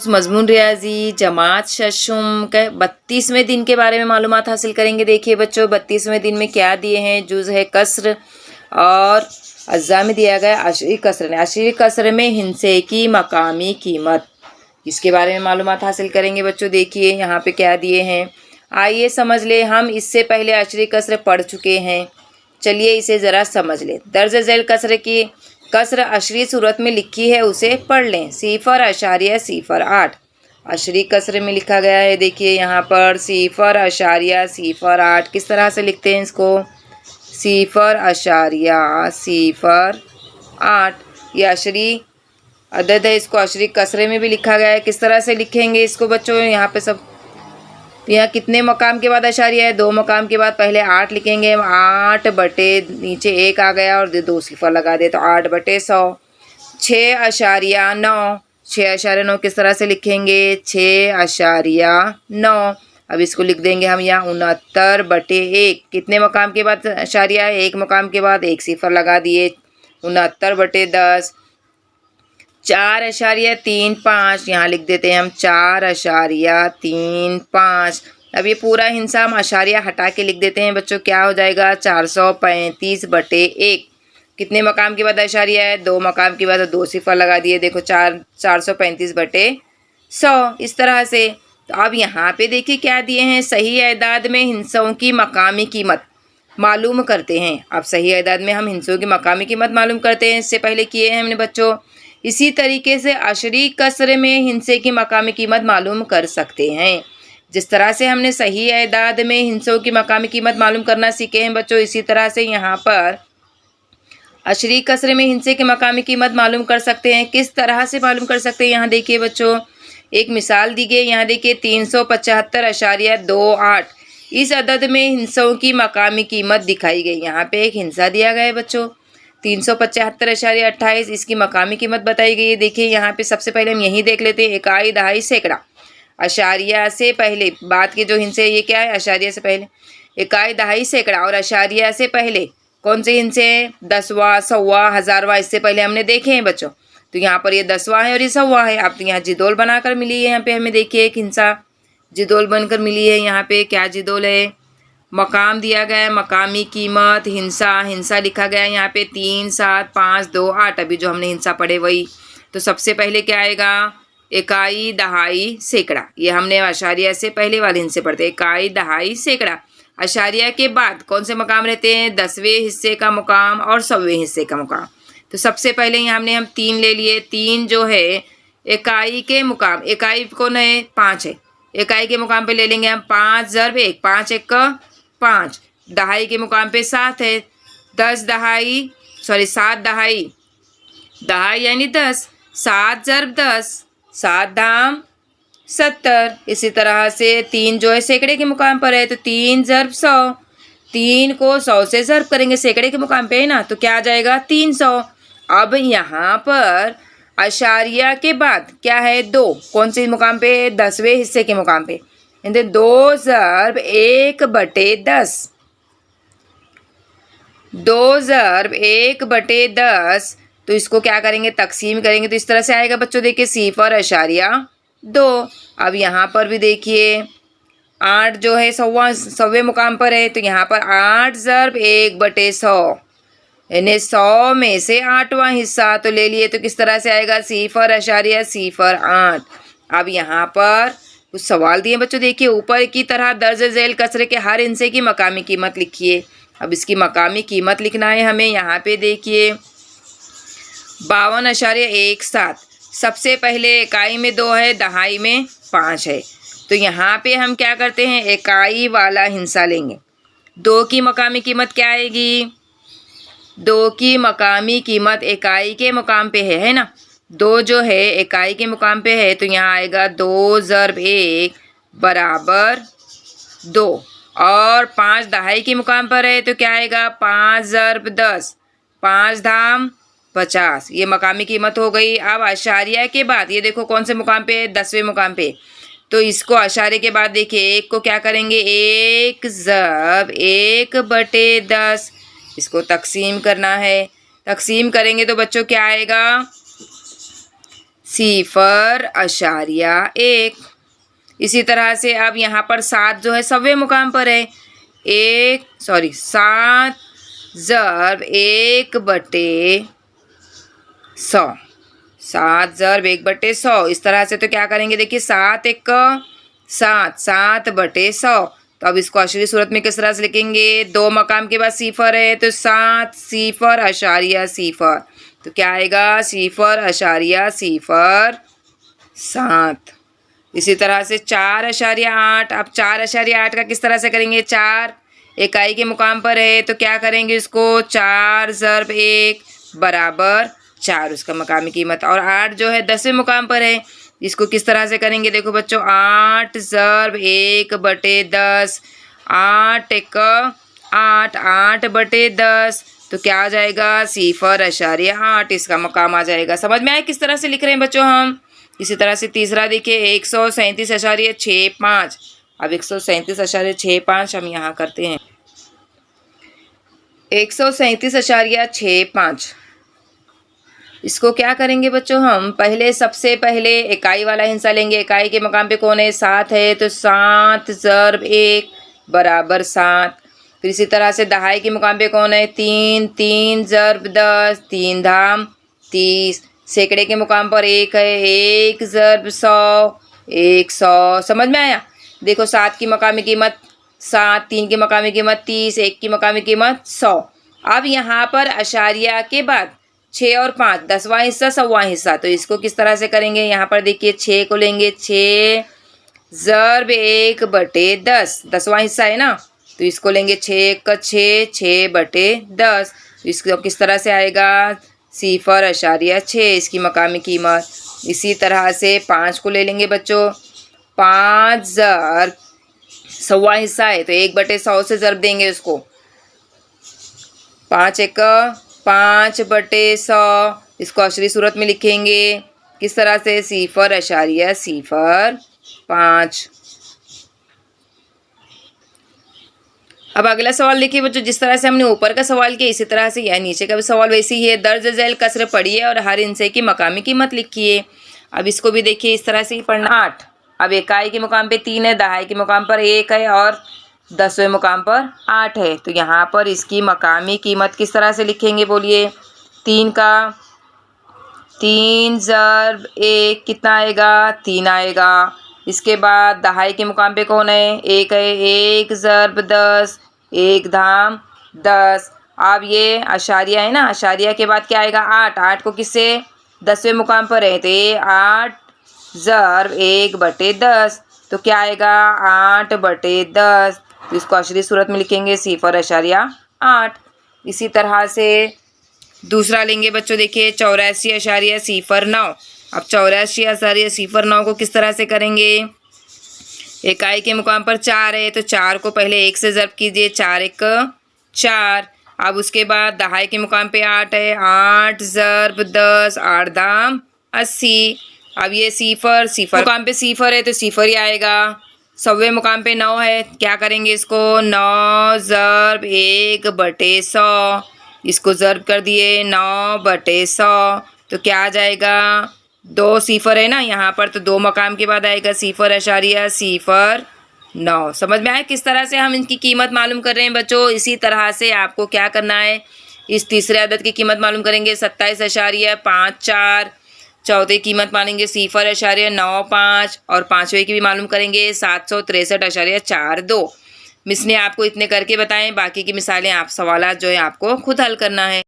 मजमून रियाजी जमात शशुम के 32वें दिन के बारे में मालूमात हासिल करेंगे। देखिए बच्चों 32वें दिन में क्या दिए हैं। जुज़ है कसर और अज्जा में दिया गया अशरी कसर ने। अशरी कसर में हिंसे की मकामी कीमत, इसके बारे में मालूमात हासिल करेंगे बच्चों। देखिए यहाँ पे क्या दिए हैं, आइए समझ ले। हम इससे पहले अशरी कसर पढ़ चुके हैं, चलिए इसे ज़रा समझ लें। दर्ज झैल कसर की कसर अशरी सूरत में लिखी है, उसे पढ़ लें। 0.08 अशरी कसर में लिखा गया है। देखिए यहाँ पर 0.08 किस तरह से लिखते हैं इसको, 0.08 ये अशरी अदद है, इसको अशरी कसरे में भी लिखा गया है। किस तरह से लिखेंगे इसको बच्चों, यहाँ पे सब यहाँ कितने मकाम के बाद अशारिया है, 2 मकाम के बाद पहले 8 लिखेंगे हम। 8 बटे नीचे 1 आ गया और 2 सिफर लगा दे तो 8 बटे 100। 6.9 6.9 किस तरह से लिखेंगे, 6.9। अब इसको लिख देंगे हम यहाँ 69 बटे 1। कितने मकाम के बाद अशारिया है, 1 मकाम के बाद 1 सिफर लगा दिए, 69 बटे 10। 4.35 यहाँ लिख देते हैं हम 4.35। अब ये पूरा हिस्सा हम अशारिया हटा के लिख देते हैं बच्चों, क्या हो जाएगा 435 बटे 1। कितने मकाम के बाद अशारिया है, 2 मकाम के बाद 2 सिफर लगा दिए, देखो 435 बटे 100 इस तरह से। तो अब यहाँ पे देखिए क्या दिए हैं, सही एदाद में हिस्सों की मकामी कीमत मालूम करते हैं। अब सही एदाद में हम हिस्सों की मकामी कीमत मालूम करते हैं, इससे पहले किए हैं हमने बच्चों। इसी तरीके से अशरी कसर में हिस्से की मकामी कीमत मालूम कर सकते हैं। जिस तरह से हमने सही एदाद में हिस्सों की मकामी कीमत मालूम करना सीखे हैं बच्चों, इसी तरह से यहाँ पर अशरी कसर में हिस्से की मकामी कीमत मालूम कर सकते हैं। किस तरह से मालूम कर सकते हैं, यहाँ देखिए बच्चों एक मिसाल दी गई। यहाँ देखिए 375.28 इस अदद में हिस्सों की मकामी कीमत दिखाई गई। यहाँ पे एक हिस्सा दिया गया है बच्चों 375.28, इसकी मकामी कीमत बताई गई है। देखिए यहाँ पे सबसे पहले हम यही देख लेते हैं, इकाई दहाई सैकड़ा। अशारिया से पहले बात के जो हिस्से ये क्या है, अशारिया से पहले इकाई दहाई सैकड़ा, और अशारिया से पहले कौन से हिस्से हैं, 10वां 100वां 1000वां, इससे पहले हमने देखे हैं बच्चों। तो यहाँ पर ये 10वां है और ये 100वां है। अब तो यहाँ जिदोल बनाकर मिली है, यहाँ पे हमें देखिए एक हिस्सा जिदोल बनकर मिली है। यहाँ पे क्या जिदोल है, मकाम दिया गया है, मकामी कीमत, हिंसा लिखा गया है यहाँ पे 3 7 5 2 8। अभी जो हमने हिंसा पढ़े वही। तो सबसे पहले क्या आएगा, इकाई दहाई सैकड़ा, ये हमने अशारिया से पहले वाले हिस्से पढ़ते हैं। इकाई दहाई सैकड़ा, अशारिया के बाद कौन से मकाम रहते हैं, 10वें हिस्से का मुकाम और 100वें हिस्से का मुकाम। तो सबसे पहले यहाँ हमने 3 ले लिए। 3 जो है इकाई के मुकाम, इकाई कौन है 5 है, इकाई के मुकाम पे ले लेंगे हम 5 ज़रब 1, 5 1 का 5। दहाई के मुकाम पे 7 है, 7 दहाई दहाई यानी 10, 7 ज़रब 10, 7 धाम 70। इसी तरह से 3 जो है सैकड़े के मुकाम पर है, तो 3 ज़रब 100, 3 को 100 से ज़रब करेंगे, सैकड़े के मुकाम पे है ना, तो क्या आ जाएगा 300। अब यहाँ पर अशारिया के बाद क्या है 2, कौन से मुकाम पे, 10वें हिस्से के मुकाम पे, 2 ज़रब 1 बटे 10, 2 ज़रब 1 बटे 10। तो इसको क्या करेंगे, तकसीम करेंगे, तो इस तरह से आएगा बच्चों। देखिए 0.2। अब यहाँ पर भी देखिए 8 जो है 100वें मुकाम पर है, तो यहाँ पर 8 ज़रब 1 बटे 100, यानी 100 में से 8वां हिस्सा तो ले लिए, तो किस तरह से आएगा 0.08। अब यहाँ पर कुछ सवाल दिए बच्चों, देखिए ऊपर की तरह दर्ज झैल कसरे के हर हिस्से की मकामी कीमत लिखिए। अब इसकी मकामी कीमत लिखना है हमें। यहाँ पे देखिए 52.17, सबसे पहले इकाई में 2 है, दहाई में 5 है। तो यहाँ पे हम क्या करते हैं, इकाई वाला हिस्सा लेंगे। 2 की मकामी कीमत क्या आएगी, 2 की मकामी कीमत इकाई के मुकाम पे है ना, 2 जो है इकाई के मुकाम पे है, तो यहाँ आएगा 2 ज़रब 1 बराबर 2, और 5 दहाई के मुकाम पर है, तो क्या आएगा 5 ज़रब 10, 5 धाम 50, ये मकामी कीमत हो गई। अब अशारिया के बाद ये देखो कौन से मुकाम पे है, 10वें मुकाम पे, तो इसको अशारे के बाद देखिए 1 को क्या करेंगे, 1 ज़रब 1 बटे 10, इसको तकसीम करना है। तकसीम करेंगे तो बच्चों क्या आएगा, 0.1। इसी तरह से अब यहाँ पर 7 जो है 100वें मुकाम पर है। 7 ज़रब 1/100। 7 ज़रब 1/100। इस तरह से तो क्या करेंगे, देखिए 7 1 7, 7/100। तो अब इसको अशरी सूरत में किस तरह से लिखेंगे, 2 मकाम के बाद सिफर है तो 7 0.0। तो क्या आएगा 0.07। इसी तरह से 4.8। अब 4.8 का किस तरह से करेंगे, 4 इकाई के मुकाम पर है तो क्या करेंगे इसको, 4 ज़रब 1 बराबर 4 उसका मकामी कीमत। और 8 जो है 10वें मुकाम पर है, इसको किस तरह से करेंगे, देखो बच्चों 8 ज़रब 1/10। 8 1 8, 8/10। तो क्या आ जाएगा 0.8 इसका मकाम आ जाएगा। समझ में आया किस तरह से लिख रहे हैं बच्चों हम। इसी तरह से तीसरा देखिए 137.65। अब 137.65 हम यहाँ करते हैं। 137.65 इसको क्या करेंगे बच्चों, हम सबसे पहले इकाई वाला हिस्सा लेंगे। इकाई के मकाम पे कौन है, 7 है तो 7 ज़रब 1 बराबर 7। फिर इसी तरह से दहाई के मुकाम पे कौन है, 3, 3 ज़रब 10, 3 धाम 30। सैकड़े के मुकाम पर 1 है, 1 ज़रब 100, 100। समझ में आया। देखो 7 की मकामी कीमत 7, 3 की मकामी कीमत 30, 1 की मकामी कीमत 100। अब यहाँ पर अशारिया के बाद 6 और 5 10वां हिस्सा 100वां हिस्सा। तो इसको किस तरह से करेंगे, यहाँ पर देखिए 6 को लेंगे, 6 ज़रब 1/10, 10वां हिस्सा है ना, तो इसको लेंगे 6 का 6, 6/10। तो इसको किस तरह से आएगा 0.6 इसकी मकामी कीमत। इसी तरह से 5 को ले लेंगे बच्चों, 5 ज़रब 100वां हिस्सा है तो 1/100 से ज़रब देंगे उसको। 5 1 5/100। इसको अशरी सूरत में लिखेंगे किस तरह से, 0.05। अब अगला सवाल देखिए बच्चों, जिस तरह से हमने ऊपर का सवाल किया इसी तरह से यह नीचे का भी सवाल वैसे ही है। दर्ज झैल कसर पढ़िए और हर हिस्से की मकामी कीमत लिखिए। अब इसको भी देखिए इस तरह से ही पढ़ना। 8। अब इकाई के मुकाम पे 3 है, दहाई के मुकाम पर 1 है और 10वें मुकाम पर 8 है। तो यहाँ पर इसकी मकामी कीमत किस तरह से लिखेंगे, बोलिए। 3 का 3 ज़रब 1 कितना आएगा, 3 आएगा। इसके बाद दहाई के मुकाम पे कौन है, 1 है, 1 ज़रब 10, 1 धाम 10। अब ये अशारिया है ना, अशारिया के बाद क्या आएगा 8। 8 को किससे 10वें मुकाम पर है तो ये 8 ज़रब 1/10। तो क्या आएगा 8/10। तो इसको अशरी सूरत में लिखेंगे 0.8। इसी तरह से दूसरा लेंगे बच्चों, देखिए 84.09। अब 84.09 को किस तरह से करेंगे, इकाई के मुकाम पर 4 है तो 4 को पहले 1 से ज़रब कीजिए, 4 1 4। अब उसके बाद दहाई के मुकाम पे 8 है, 8 ज़रब 10, 8 दाम 80। अब ये सिफर मुकाम पे सिफर है तो सिफर ही आएगा। 100वें मुकाम पे 9 है, क्या करेंगे इसको, 9 ज़रब 1/100। इसको ज़रब कर दिए 9/100। तो क्या आ जाएगा, 2 सिफर है ना यहाँ पर तो 2 मकाम के बाद आएगा 0.09। समझ में आया किस तरह से हम इनकी कीमत मालूम कर रहे हैं बच्चों। इसी तरह से आपको क्या करना है, इस तीसरे अदद की कीमत मालूम करेंगे 27.54। चौथे कीमत मानेंगे 0.95 और 5वें की भी मालूम करेंगे 763.42। मिस ने आपको इतने करके बताएं, बाकी की मिसालें आप सवालात जो है आपको खुद हल करना है।